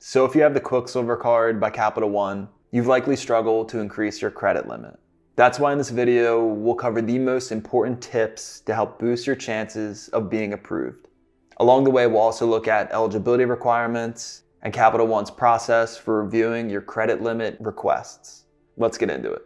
So if you have the Quicksilver card by Capital One, you've likely struggled to increase your credit limit. That's why in this video, we'll cover the most important tips to help boost your chances of being approved. Along the way, we'll also look at eligibility requirements and Capital One's process for reviewing your credit limit requests. Let's get into it.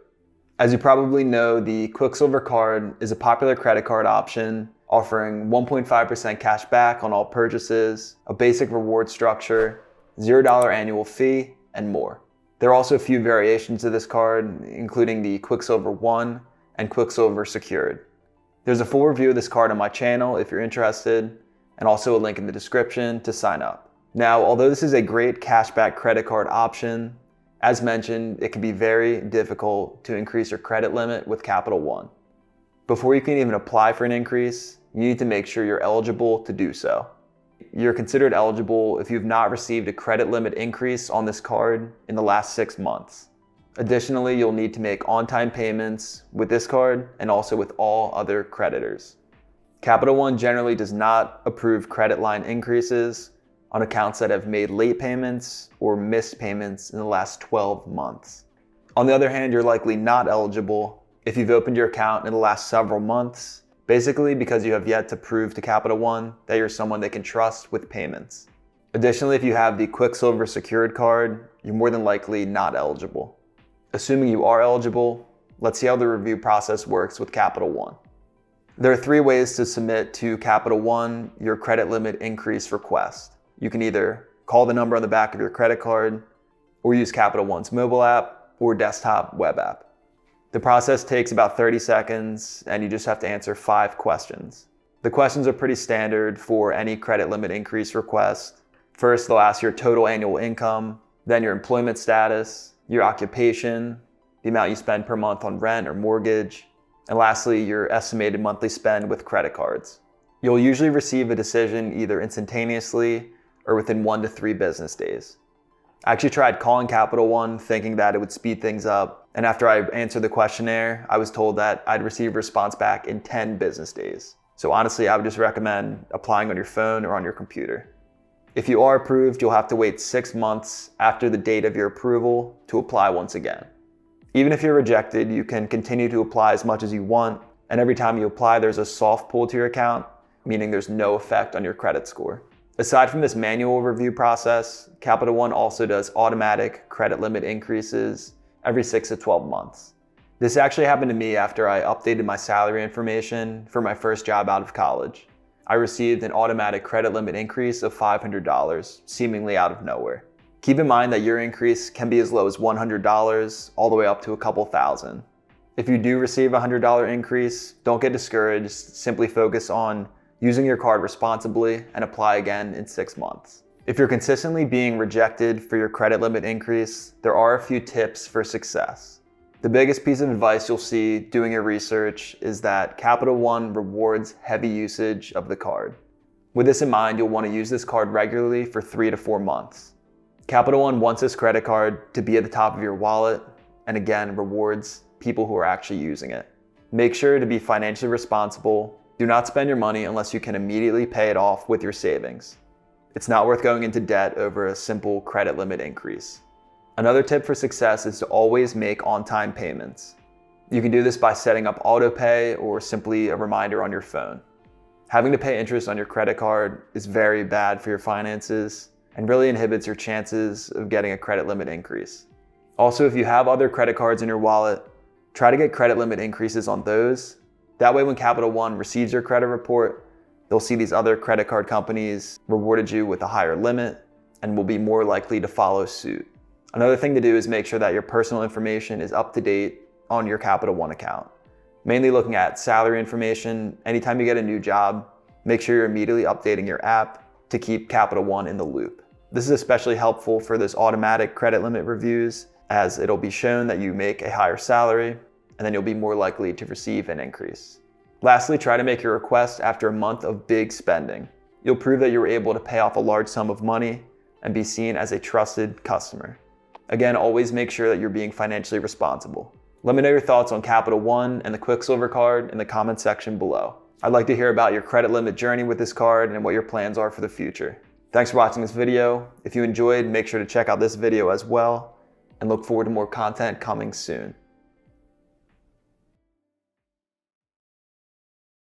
As you probably know, the Quicksilver card is a popular credit card option offering 1.5% cash back on all purchases, a basic reward structure, $0 annual fee, and more. There are also a few variations of this card, including the QuicksilverOne and Quicksilver Secured. There's a full review of this card on my channel if you're interested, and also a link in the description to sign up. Now, although this is a great cashback credit card option, as mentioned, it can be very difficult to increase your credit limit with Capital One. Before you can even apply for an increase, you need to make sure you're eligible to do so. You're considered eligible if you've not received a credit limit increase on this card in the last 6 months. Additionally, you'll need to make on-time payments with this card and also with all other creditors. Capital One generally does not approve credit line increases on accounts that have made late payments or missed payments in the last 12 months. On the other hand, you're likely not eligible if you've opened your account in the last several months, basically because you have yet to prove to Capital One that you're someone they can trust with payments. Additionally, if you have the Quicksilver Secured card, you're more than likely not eligible. Assuming you are eligible, let's see how the review process works with Capital One. There are 3 ways to submit to Capital One your credit limit increase request. You can either call the number on the back of your credit card, or use Capital One's mobile app or desktop web app. The process takes about 30 seconds, and you just have to answer 5 questions. The questions are pretty standard for any credit limit increase request. First, they'll ask your total annual income, then your employment status, your occupation, the amount you spend per month on rent or mortgage, and lastly, your estimated monthly spend with credit cards. You'll usually receive a decision either instantaneously or within 1 to 3 business days. I actually tried calling Capital One thinking that it would speed things up, and after I answered the questionnaire, I was told that I'd receive a response back in 10 business days. So honestly, I would just recommend applying on your phone or on your computer. If you are approved, you'll have to wait 6 months after the date of your approval to apply once again. Even if you're rejected, you can continue to apply as much as you want, and every time you apply, there's a soft pull to your account, meaning there's no effect on your credit score. Aside from this manual review process, Capital One also does automatic credit limit increases every 6 to 12 months. This actually happened to me after I updated my salary information for my first job out of college. I received an automatic credit limit increase of $500, seemingly out of nowhere. Keep in mind that your increase can be as low as $100 all the way up to a couple thousand. If you do receive a $100 increase, don't get discouraged, simply focus on using your card responsibly and apply again in 6 months. If you're consistently being rejected for your credit limit increase, there are a few tips for success. The biggest piece of advice you'll see doing your research is that Capital One rewards heavy usage of the card. With this in mind, you'll want to use this card regularly for 3 to 4 months. Capital One wants this credit card to be at the top of your wallet and again rewards people who are actually using it. Make sure to be financially responsible. Do not spend your money unless you can immediately pay it off with your savings. It's not worth going into debt over a simple credit limit increase. Another tip for success is to always make on-time payments. You can do this by setting up auto pay or simply a reminder on your phone. Having to pay interest on your credit card is very bad for your finances and really inhibits your chances of getting a credit limit increase. Also, if you have other credit cards in your wallet, try to get credit limit increases on those. That way, when Capital One receives your credit report, they'll see these other credit card companies rewarded you with a higher limit and will be more likely to follow suit. Another thing to do is make sure that your personal information is up to date on your Capital One account. Mainly looking at salary information. Anytime you get a new job, make sure you're immediately updating your app to keep Capital One in the loop. This is especially helpful for those automatic credit limit reviews, as it'll be shown that you make a higher salary, and then you'll be more likely to receive an increase. Lastly, try to make your request after a month of big spending. You'll prove that you were able to pay off a large sum of money and be seen as a trusted customer. Again, always make sure that you're being financially responsible. Let me know your thoughts on Capital One and the Quicksilver card in the comment section below. I'd like to hear about your credit limit journey with this card and what your plans are for the future. Thanks for watching this video. If you enjoyed, make sure to check out this video as well, and look forward to more content coming soon.